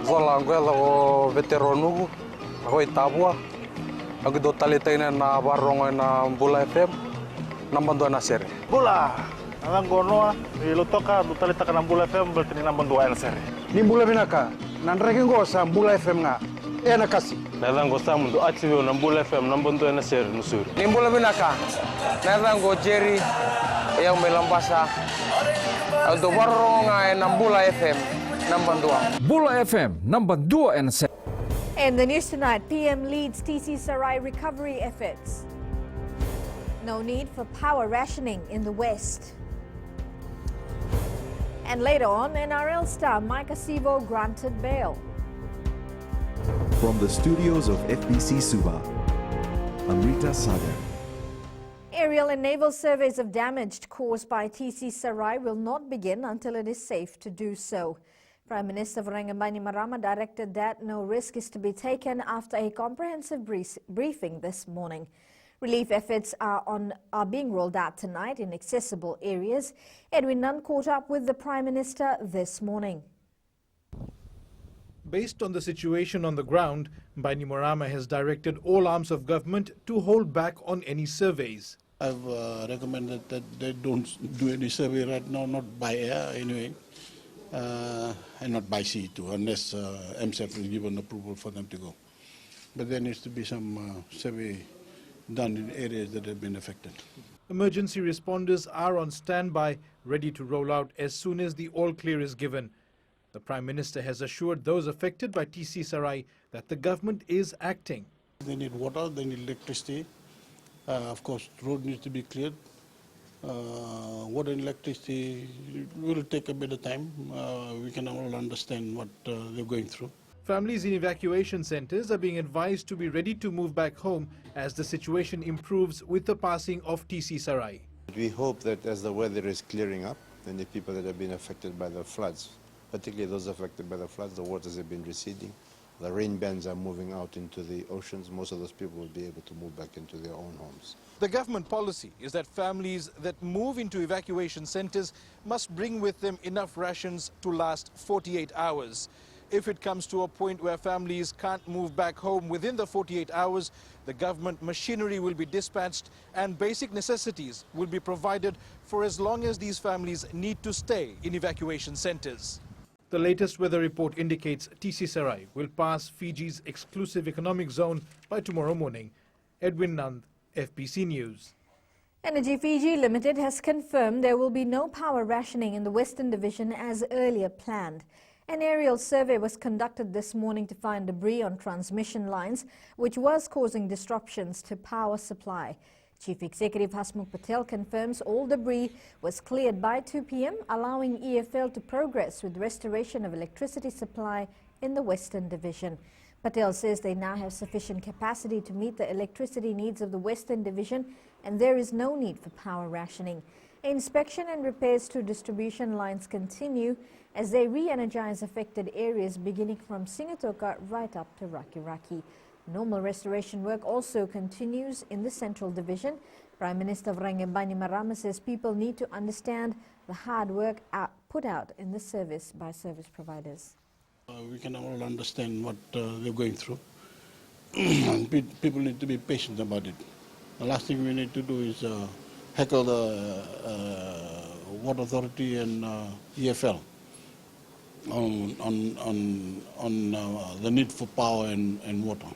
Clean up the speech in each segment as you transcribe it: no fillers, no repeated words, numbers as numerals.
Vola angwela o veteranu ako itabua. Ako do talitay na barong na Bula FM nambanduan na sir. Bula, alang gono ilutoka do talita ka ng Bula FM berarti ni nambanduan na sir. Ni Bula binaka, nanregen go sa Bula FM nga. Na kasi. Nalang go sa mundo atibyo ng Bula FM nambanduan na sir nusur. Ni Bula binaka, nalang go Jerry yang melambasa. Do barong ng Bula FM nambanduan. Bula FM nambanduan na sir. In the news tonight, PM leads TC Sarai recovery efforts. No need for power rationing in the West. And later on, NRL star Mike Asivo granted bail. From the studios of FBC Suba, Amrita Sagar. Aerial and naval surveys of damage caused by TC Sarai will not begin until it is safe to do so. Prime Minister Vrangamani Marama directed that no risk is to be taken after a comprehensive briefing this morning. Relief efforts are being rolled out tonight in accessible areas. Edwin Nunn caught up with the Prime Minister this morning. Based on the situation on the ground, Baini Marama has directed all arms of government to hold back on any surveys. I've recommended that they don't do any survey right now, not by air anyway, and not by sea too, unless MSEF is given approval for them to go. But there needs to be some survey done in areas that have been affected. Emergency responders are on standby, ready to roll out as soon as the all clear is given. The Prime Minister has assured those affected by TC Sarai that the government is acting. They need water, they need electricity. Of course, the road needs to be cleared. Water and electricity will take a bit of time. We can all understand what they're going through. Families in evacuation centres are being advised to be ready to move back home as the situation improves with the passing of TC Sarai. We hope that as the weather is clearing up, then the people that have been affected by the floods, particularly those affected by the floods, the waters have been receding. The rain bands are moving out into the oceans. Most of those people will be able to move back into their own homes. The government policy is that families that move into evacuation centres must bring with them enough rations to last 48 hours. If it comes to a point where families can't move back home within the 48 hours, the government machinery will be dispatched and basic necessities will be provided for as long as these families need to stay in evacuation centres. The latest weather report indicates TC Sarai will pass Fiji's exclusive economic zone by tomorrow morning. Edwin Nand, FBC News. Energy Fiji Limited has confirmed there will be no power rationing in the Western Division as earlier planned. An aerial survey was conducted this morning to find debris on transmission lines, which was causing disruptions to power supply. Chief Executive Hasmukh Patel confirms all debris was cleared by 2 p.m, allowing EFL to progress with restoration of electricity supply in the Western Division. Patel says they now have sufficient capacity to meet the electricity needs of the Western Division and there is no need for power rationing. Inspection and repairs to distribution lines continue as they re-energize affected areas beginning from Singatoka right up to Raki. Normal restoration work also continues in the Central Division. Prime Minister Vrangamani Marama says people need to understand the hard work put out in the service by service providers. We can all understand what they're going through. People need to be patient about it. The last thing we need to do is heckle the Water Authority and EFL on the need for power and water.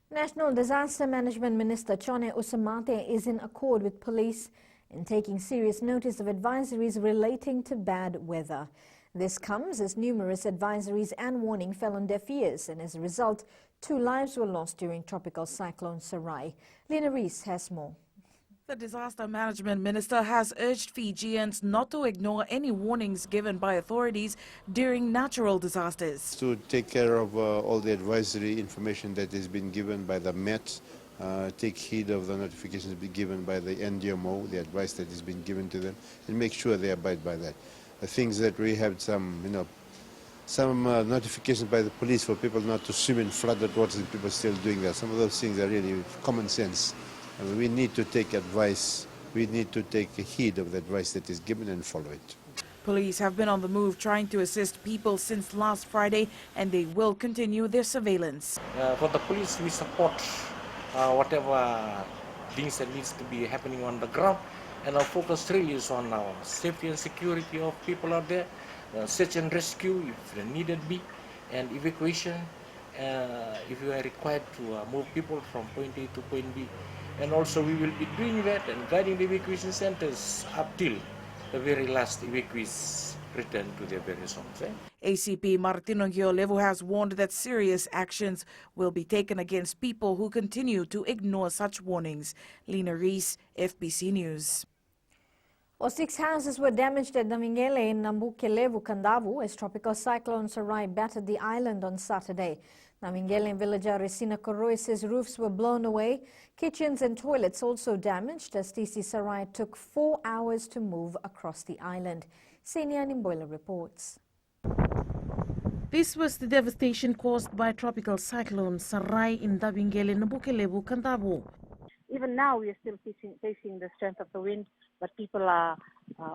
National Disaster Management Minister Chone Usamate is in accord with police in taking serious notice of advisories relating to bad weather. This comes as numerous advisories and warning fell on deaf ears, and as a result, 2 lives were lost during tropical cyclone Sarai. Lena Rees has more. The Disaster Management Minister has urged Fijians not to ignore any warnings given by authorities during natural disasters. To take care of all the advisory information that has been given by the Met, take heed of the notifications be given by the NDMO, the advice that has been given to them, and make sure they abide by that. The things that we have some notifications by the police for people not to swim in flooded waters, and people still doing that. Some of those things are really common sense. We need to take advice, we need to take heed of the advice that is given and follow it. Police have been on the move trying to assist people since last Friday, and they will continue their surveillance. For the police, we support whatever things that needs to be happening on the ground, and our focus really is on safety and security of people out there, search and rescue if needed be, and evacuation if you are required to move people from point A to point B. And also we will be doing that and guiding the evacuation centers up till the very last evacuees return to their various homes. ACP Martino Giolevo has warned that serious actions will be taken against people who continue to ignore such warnings. Lena Rees, FBC News. 6 houses were damaged at Namingele in Nambukeleu, Kandavu as tropical cyclone Sarai battered the island on Saturday. Namingele villager Resina Koroi says roofs were blown away, kitchens and toilets also damaged as TC Sarai took 4 hours to move across the island. Senia Nimboila reports. This was the devastation caused by tropical cyclone Sarai in Namingele, Nambukeleu, Kandavu. Even now, we are still facing the strength of the wind, but people are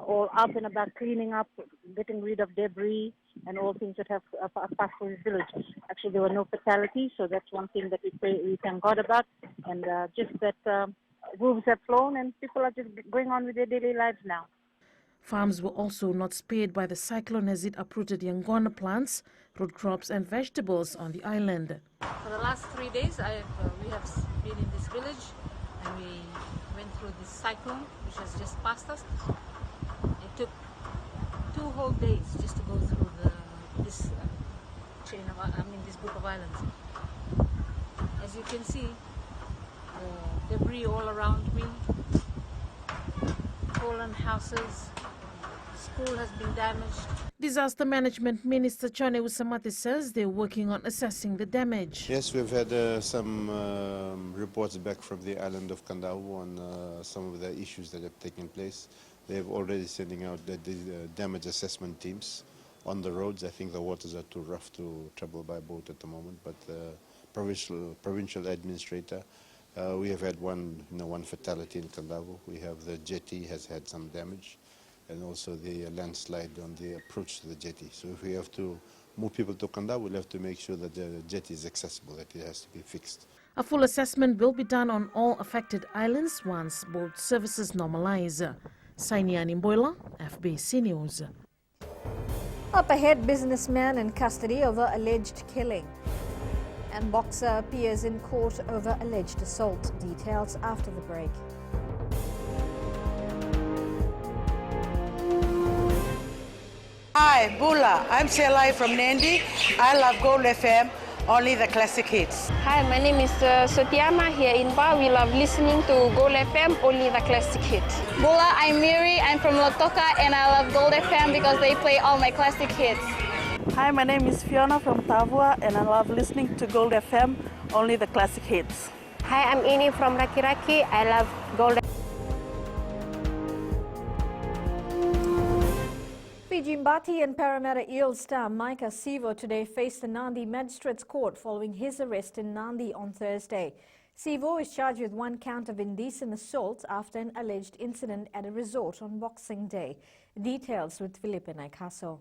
all up and about cleaning up, getting rid of debris and all things that have passed through the village. Actually, there were no fatalities, so that's one thing that we thank God about, and just that roofs have flown and people are just going on with their daily lives now. Farms were also not spared by the cyclone as it uprooted yangona plants, root crops and vegetables on the island. For the last 3 days, we have been in this village and we went through this cyclone which has just passed us. It took 2 whole days just to go through this this group of islands. As you can see, debris all around me, fallen houses, school has been damaged. Disaster Management Minister Chane Usamate says they're working on assessing the damage. Yes, we've had some reports back from the island of Kandavu on some of the issues that have taken place. They've already sending out the damage assessment teams on the roads. I think the waters are too rough to travel by boat at the moment, but the provincial administrator, we have had one fatality in Kandavu. We have the jetty has had some damage, and also the landslide on the approach to the jetty. So if we have to move people to Kandavu, we'll have to make sure that the jetty is accessible, that it has to be fixed. A full assessment will be done on all affected islands once boat services normalize. Sainia Nimboila, FBC News. Up ahead, businessman in custody over alleged killing. And boxer appears in court over alleged assault. Details after the break. Hi, Bula. I'm Sarai from Nandi. I love Gold FM, only the classic hits. Hi, my name is Sotiama here in Ba. We love listening to Gold FM, only the classic hits. Bula, I'm Miri. I'm from Lotoka and I love Gold FM because they play all my classic hits. Hi, my name is Fiona from Tavua and I love listening to Gold FM, only the classic hits. Hi, I'm Ini from Rakiraki. I love Gold FM. PG Mbati and Parramatta Eels star Micah Sivo today faced the Nandi Magistrates Court following his arrest in Nandi on Thursday. Sivo is charged with 1 count of indecent assault after an alleged incident at a resort on Boxing Day. Details with Felipe Naikaso.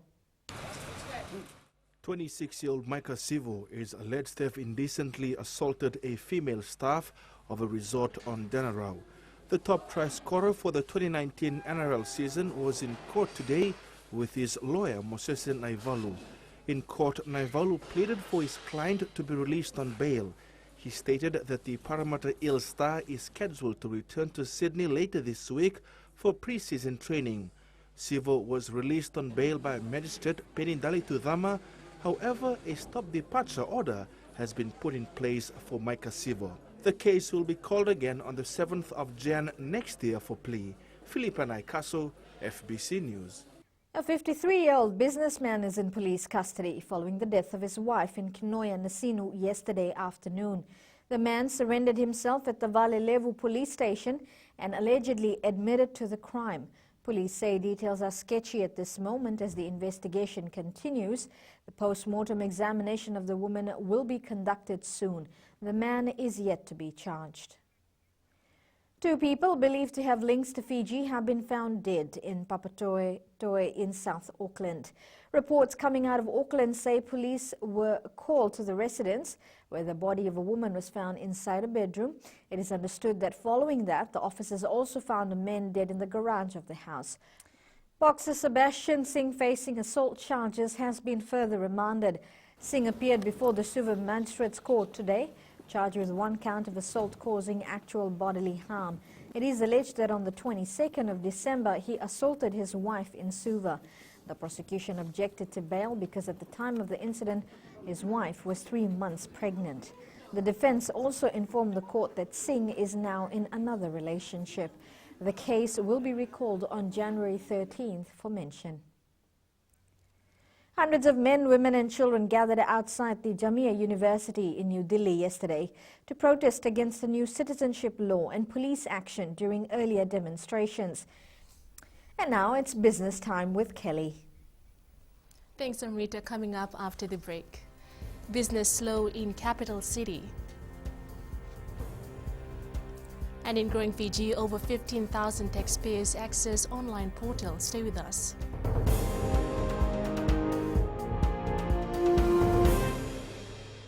26-year-old Micah Sivo is alleged to have indecently assaulted a female staff of a resort on Danarau. The top try scorer for the 2019 NRL season was in court today with his lawyer, Mosese Naivalu. In court, Naivalu pleaded for his client to be released on bail. He stated that the Parramatta Eels star is scheduled to return to Sydney later this week for pre-season training. Sivo was released on bail by Magistrate Penindali Tudama. However, a stop departure order has been put in place for Micah Sivo. The case will be called again on the 7th of Jan next year for plea. Filipa Naikaso, FBC News. A 53-year-old businessman is in police custody following the death of his wife in Kinoya, Nasinu yesterday afternoon. The man surrendered himself at the Valelevu police station and allegedly admitted to the crime. Police say details are sketchy at this moment as the investigation continues. The post-mortem examination of the woman will be conducted soon. The man is yet to be charged. Two people believed to have links to Fiji have been found dead in Papatoe in South Auckland. Reports coming out of Auckland say police were called to the residence where the body of a woman was found inside a bedroom. It is understood that following that, the officers also found a man dead in the garage of the house. Boxer Sebastian Singh, facing assault charges, has been further remanded. Singh appeared before the Suva Magistrates Court today, charged with one count of assault causing actual bodily harm. It is alleged that on the 22nd of December, he assaulted his wife in Suva. The prosecution objected to bail because at the time of the incident, his wife was 3 months pregnant. The defense also informed the court that Singh is now in another relationship. The case will be recalled on January 13th for mention. Hundreds of men, women and children gathered outside the Jamia University in New Delhi yesterday to protest against the new citizenship law and police action during earlier demonstrations. And now it's business time with Kelly. Thanks, Amrita. Coming up after the break. Business slow in capital city. And in growing Fiji, over 15,000 taxpayers access online portal. Stay with us.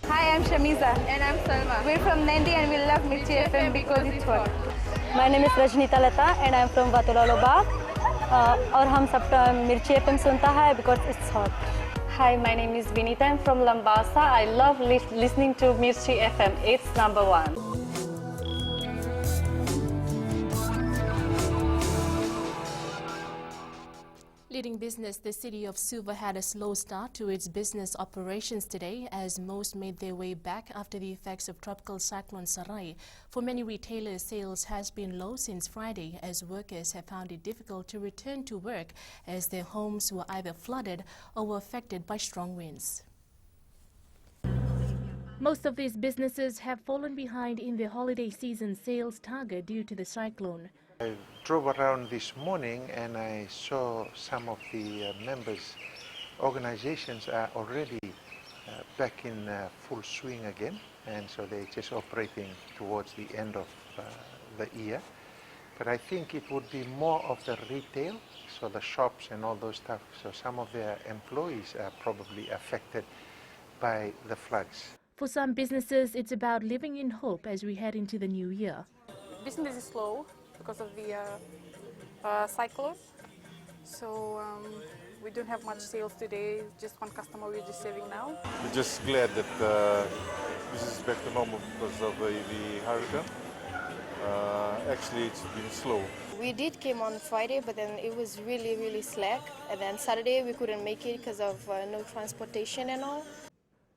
Hi, I'm Shamiza. And I'm Salma. We're from Nandi and we love Mirchi FM because it's hot. My name is Rajnita Lata and I'm from Vatulaloba. और हम सब मिर्ची FM सुनता है because it's hot. Hi, my name is Vinita. I'm from Lambasa. I love listening to Mirchi FM. It's #1. Leading business, the city of Suva had a slow start to its business operations today as most made their way back after the effects of tropical cyclone Sarai. For many retailers, sales has been low since Friday as workers have found it difficult to return to work as their homes were either flooded or were affected by strong winds. Most of these businesses have fallen behind in their holiday season sales target due to the cyclone. I drove around this morning and I saw some of the members' organizations are already back in full swing again, and so they're just operating towards the end of the year. But I think it would be more of the retail, so the shops and all those stuff. So some of their employees are probably affected by the floods. For some businesses, it's about living in hope as we head into the new year. Business is slow because of the cyclone. So we don't have much sales today. Just one customer we're just serving now. We're just glad that business is back to normal because of the hurricane. Actually, it's been slow. We did came on Friday, but then it was really slack. And then Saturday we couldn't make it because of no transportation and all.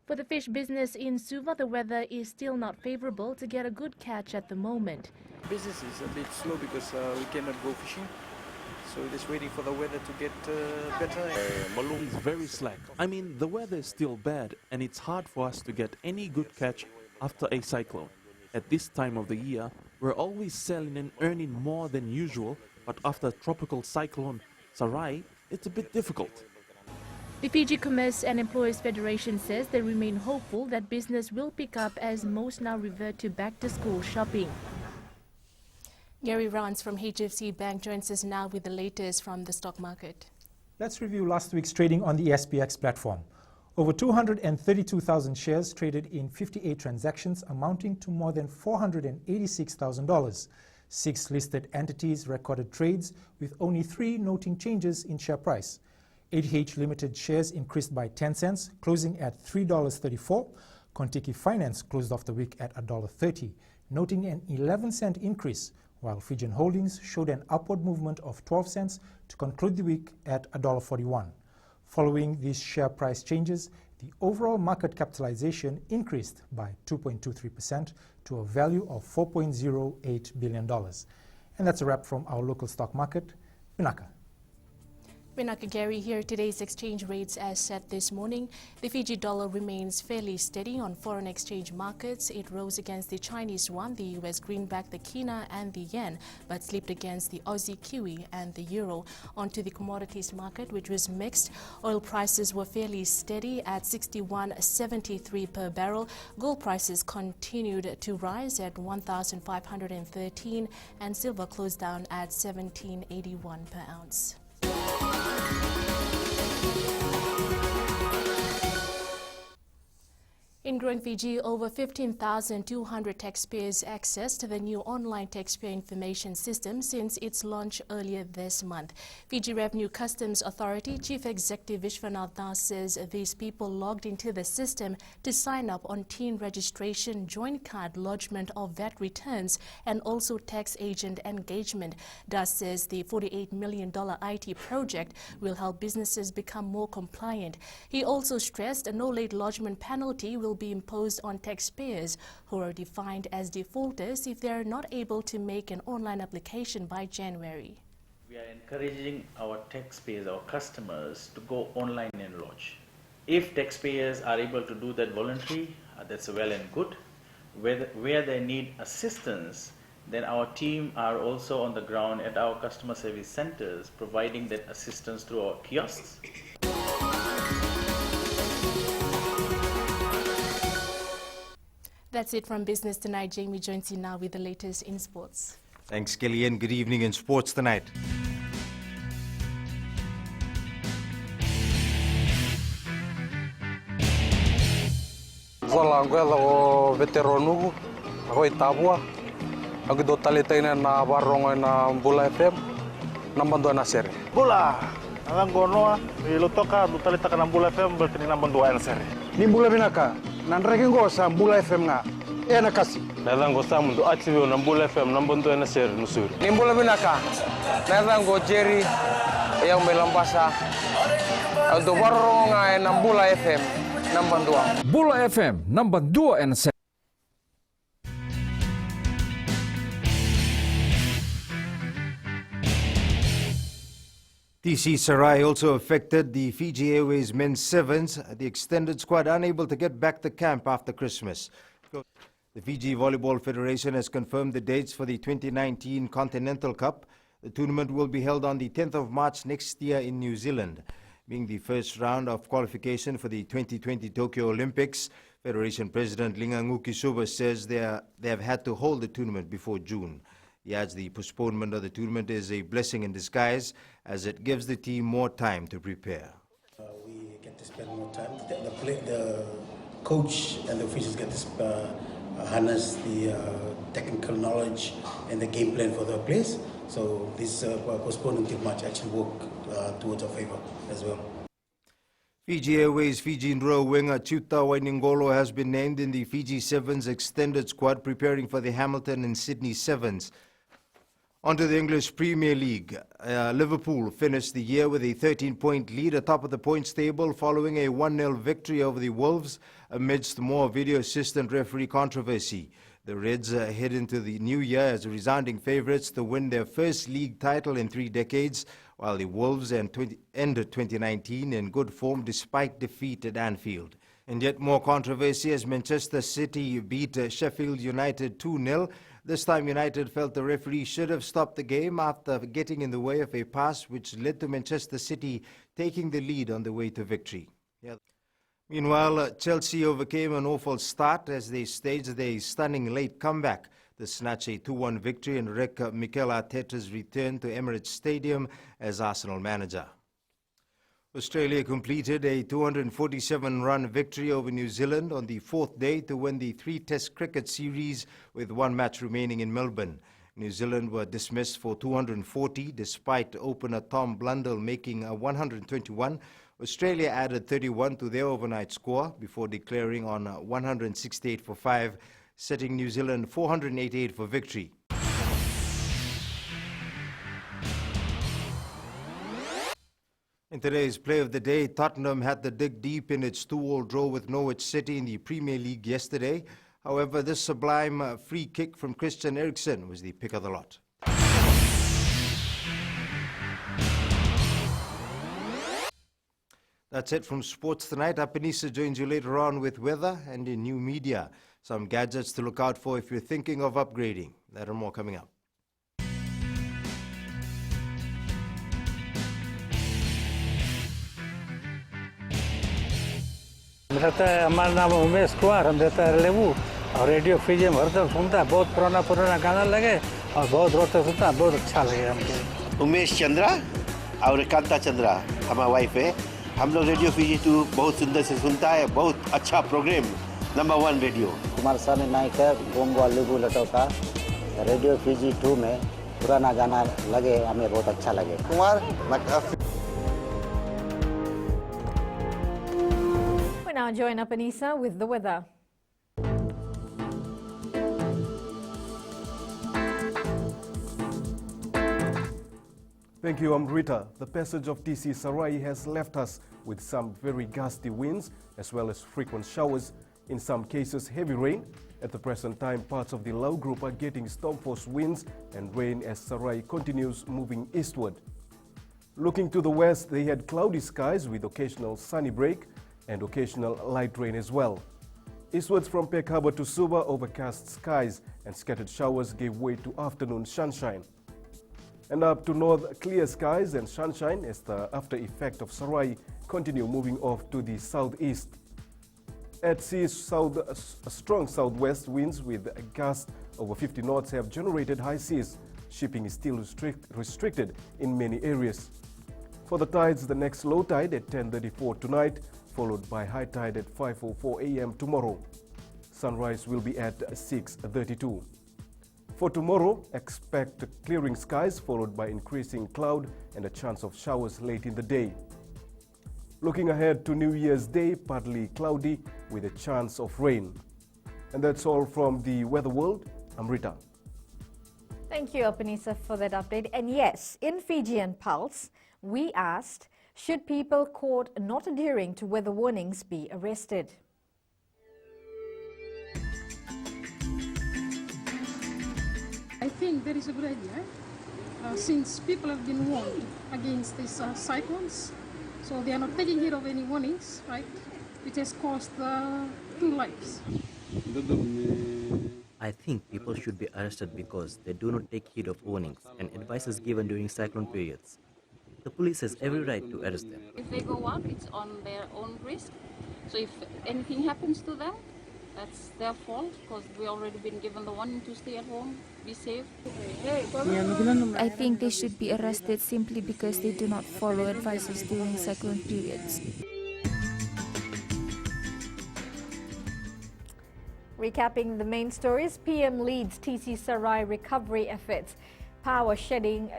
For the fish business in Suva, the weather is still not favorable to get a good catch at the moment. Business is a bit slow because we cannot go fishing. So we're just waiting for the weather to get better. Malung is very slack. I mean, the weather is still bad and it's hard for us to get any good catch after a cyclone. At this time of the year, we're always selling and earning more than usual, but after tropical cyclone Sarai, it's a bit difficult. The Fiji Commerce and Employers Federation says they remain hopeful that business will pick up as most now revert to back-to-school shopping. Gary Rance from HFC Bank joins us now with the latest from the stock market. Let's review last week's trading on the SPX platform. Over 232,000 shares traded in 58 transactions amounting to more than $486,000. 6 listed entities recorded trades with only 3 noting changes in share price. ADH Limited shares increased by 10 cents, closing at $3.34. Kontiki Finance closed off the week at $1.30, noting an 11-cent increase, while Fijian Holdings showed an upward movement of 12 cents to conclude the week at $1.41. Following these share price changes, the overall market capitalization increased by 2.23% to a value of $4.08 billion. And that's a wrap from our local stock market. Vinaka. Vinaka Gary here. Today's exchange rates as set this morning. The Fiji dollar remains fairly steady on foreign exchange markets. It rose against the Chinese yuan, the US greenback, the kina and the yen, but slipped against the Aussie Kiwi and the euro. Onto the commodities market, which was mixed. Oil prices were fairly steady at 61.73 per barrel. Gold prices continued to rise at 1,513 and silver closed down at 17.81 per ounce. In growing Fiji, over 15,200 taxpayers accessed the new online taxpayer information system since its launch earlier this month. Fiji Revenue Customs Authority Chief Executive Vishwanath Das says these people logged into the system to sign up on teen registration, joint card lodgement of VAT returns, and also tax agent engagement. Das says the $48 million IT project will help businesses become more compliant. He also stressed a no late lodgement penalty will be imposed on taxpayers who are defined as defaulters if they are not able to make an online application by January. We are encouraging our taxpayers, our customers, to go online and lodge. If taxpayers are able to do that voluntarily, that's well and good. Where they need assistance, then our team are also on the ground at our customer service centers providing that assistance through our kiosks. That's it from Business Tonight. Jamie joins you now with the latest in sports. Thanks, Kelly, and good evening in Sports Tonight. Zalangwela veteronugu, hoi tabua, agido talitaina na barongo na Bula FM, nambando na sere. Bula, alang gonoa, ilutoka do talita na Bula FM berarti nambando na sere. Ni Bula binaka, nanreke ngo sa Bula FM nga, na kasi. Nadango sa mundo active na Bula FM nambando na sere nusuri. Ni Bula binaka, nadango Jerry, yang melambasa, do barongo nga na Bula FM. Bula FM, number 2 and 7. TC Sarai also affected the Fiji Airways men's sevens. The extended squad unable to get back to camp after Christmas. The Fiji Volleyball Federation has confirmed the dates for the 2019 Continental Cup. The tournament will be held on the 10th of March next year in New Zealand. Being the first round of qualification for the 2020 Tokyo Olympics, Federation President Linganguki Suba says they have had to hold the tournament before June. He adds the postponement of the tournament is a blessing in disguise as it gives the team more time to prepare. We get to spend more time. The coach and the officials get to harness the technical knowledge and the game plan for the players. So this postponement until March actually work towards our favor as well. Fiji Airways Fijian row winger Chuta Wainingolo has been named in the Fiji Sevens extended squad preparing for the Hamilton and Sydney Sevens. Onto the English Premier League. Liverpool finished the year with a 13-point lead atop of the points table following a 1-0 victory over the Wolves amidst more video assistant referee controversy. The Reds head into the new year as resounding favourites to win their first league title in 3 decades, while the Wolves ended 2019 in good form despite defeat at Anfield. And yet more controversy as Manchester City beat Sheffield United 2-0. This time United felt the referee should have stopped the game after getting in the way of a pass which led to Manchester City taking the lead on the way to victory. Meanwhile, Chelsea overcame an awful start as they staged a stunning late comeback. They snatched a 2-1 victory and wreck Mikel Arteta's return to Emirates Stadium as Arsenal manager. Australia completed a 247-run victory over New Zealand on the 4th day to win the 3-test cricket series with 1 match remaining in Melbourne. New Zealand were dismissed for 240 despite opener Tom Blundell making a 121. Australia added 31 to their overnight score before declaring on 168 for 5, setting New Zealand 488 for victory. In today's play of the day, Tottenham had to dig deep in its 2-2 draw with Norwich City in the Premier League yesterday. However, this sublime free kick from Christian Eriksen was the pick of the lot. That's it from sports tonight. Apanisa joins you later on with weather and in new media. Some gadgets to look out for if you're thinking of upgrading. That and more coming up. हमारा नाम उमेश कुमार, हम देता है लेबू और radio Fiji में हरदम सुनता है, बहुत पुराना गाना लगे और बहुत रोते सुनता है, बहुत अच्छा लगे हमको। उमेश चंद्रा और कांता चंद्रा हमारा वाइफ है। हम लोग रेडियो फीजी 2 बहुत सुंदर से सुनता है, बहुत अच्छा प्रोग्राम, नंबर 1 रेडियो। कुमार सानी नायक है, गोंगवा लेबू लटोका, रेडियो फीजी 2 में पुराना गाना लगे, हमें बहुत अच्छा लगे। Kumar We now join Apanisa with the weather. Thank you, Amrita. The passage of TC Sarai has left us with some very gusty winds as well as frequent showers, in some cases heavy rain. At the present time, parts of the low group are getting storm force winds and rain as Sarai continues moving eastward. Looking to the west, they had cloudy skies with occasional sunny break and occasional light rain as well. Eastwards from Peck Harbour to Suva, overcast skies and scattered showers gave way to afternoon sunshine. And up to north, clear skies and sunshine as the after effect of Sarai continue moving off to the southeast. At sea, strong southwest winds with gusts over 50 knots have generated high seas. Shipping is still restricted in many areas. For the tides, the next low tide at 10:34 tonight, followed by high tide at 5:04 a.m. tomorrow. Sunrise will be at 6:32. For tomorrow, expect clearing skies followed by increasing cloud and a chance of showers late in the day. Looking ahead to New Year's Day, partly cloudy with a chance of rain. And that's all from the Weather World. I'm Rita. Thank you, Apanisa, for that update. And yes, in Fijian Pulse, we asked, should people caught not adhering to weather warnings be arrested? I think that is a good idea, since people have been warned against these cyclones, so they are not taking heed of any warnings, right, which has caused 2 lives. I think people should be arrested because they do not take heed of warnings and advices given during cyclone periods. The police has every right to arrest them. If they go out, it's on their own risk. So if anything happens to them, that's their fault, because we already been given the warning to stay at home, be safe. I think they should be arrested simply because they do not follow advices during cyclone periods. Recapping the main stories, PM leads TC Sarai recovery efforts, power sharing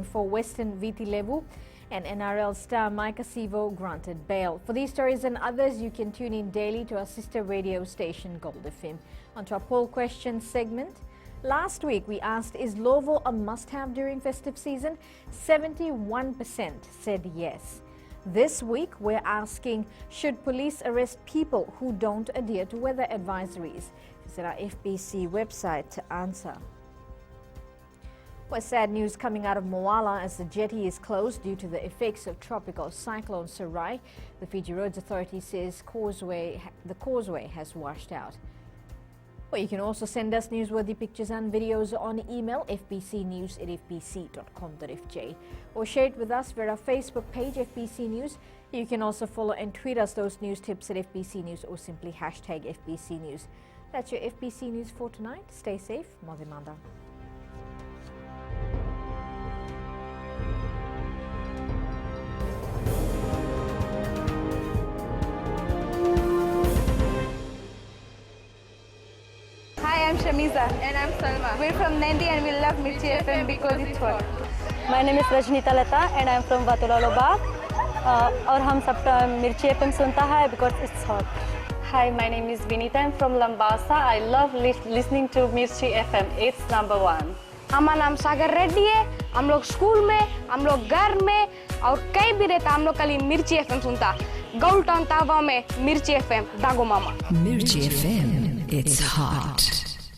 for Western Viti Levu, and NRL star Micah Sivo granted bail. For these stories and others, you can tune in daily to our sister radio station Gold FM. On to our poll question segment. Last week we asked, is Lovo a must-have during festive season? 71% said yes. This week we're asking, should police arrest people who don't adhere to weather advisories? Visit our FBC website to answer. Well, sad news coming out of Moala as the jetty is closed due to the effects of tropical cyclone Sarai. The Fiji Roads Authority says the causeway has washed out. Well, you can also send us newsworthy pictures and videos on email fbcnews@fbc.com.fj or share it with us via our Facebook page FBC News. You can also follow and tweet us those news tips at FBC News or simply hashtag FBC News. That's your FBC News for tonight. Stay safe. Modimanda. Hi, I'm Shamiza. And I'm Salma. We're from Nandi and we love Mirchi FM because it's hot. My name is Rajnita Lata and I'm from Vatulaloba. और हम सब मिर्ची FM सुनता है because it's hot. Hi, my name is Vinita. I'm from Lambasa. I love listening to Mirchi FM. It's number 1. हमारा नाम सागर रेड्डी है. हम लोग स्कूल में, हम लोग घर में और कहीं भी रहता हम लोग कल मिर्ची FM सुनता. गोल्ड टाउन तावा में मिर्ची FM दागो मामा. Mirchi FM, it's hot.